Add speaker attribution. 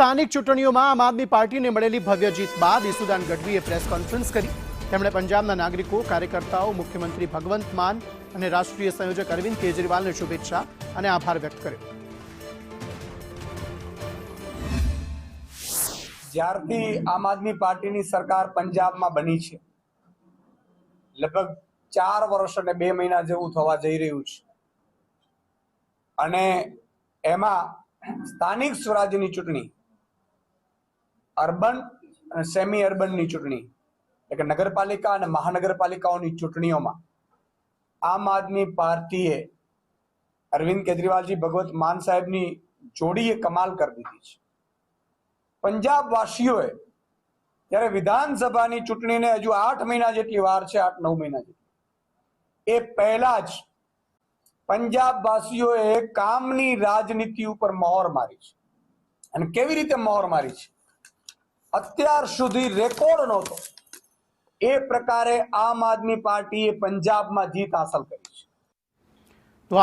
Speaker 1: સ્થાનિક ચૂંટણીઓમાં આમ આદમી પાર્ટીને મળેલી ભવ્ય જીત બાદ ઈસુદાન ગઢવીએ પ્રેસ કોન્ફરન્સ કરી। તેમણે પંજાબના નાગરિકો, કાર્યકર્તાઓ, મુખ્યમંત્રી ભગવંત માન અને રાષ્ટ્રીય સંયોજક અરવિંદ કેજરીવાલને શુભેચ્છા અને આભાર વ્યક્ત કર્યો।
Speaker 2: જ્યારથી આમ આદમી પાર્ટીની સરકાર પંજાબમાં બની છે, લગભગ 4 વર્ષ અને 2 મહિના જેવું થવા જઈ રહ્યું છે અને એમાં સ્થાનિક સ્વરાજ્યની ચૂંટણી, અર્બન અને સેમી અર્બનની ચૂંટણી એટલે કે નગરપાલિકા અને મહાનગરપાલિકાઓની ચૂંટણીઓમાં આમ આદમી પાર્ટીએ અરવિંદ કેજરીવાલજી, ભગવંત માન સાહેબની જોડીએ કમાલ કરી દીધી છે। પંજાબ વાસીઓએ જ્યારે વિધાનસભાની ચૂંટણીને હજુ 8 મહિના જેટલી વાર છે, 8-9 મહિના જેટલી, એ પહેલા જ પંજાબ વાસીઓએ કામની રાજનીતિ ઉપર મહોર મારી છે। અને કેવી રીતે મહોર મારી છે, અત્યાર સુધી રેકોર્ડ નહોતો એ પ્રકારે આમ આદમી પાર્ટીએ પંજાબમાં જીત હાંસલ કરી છે।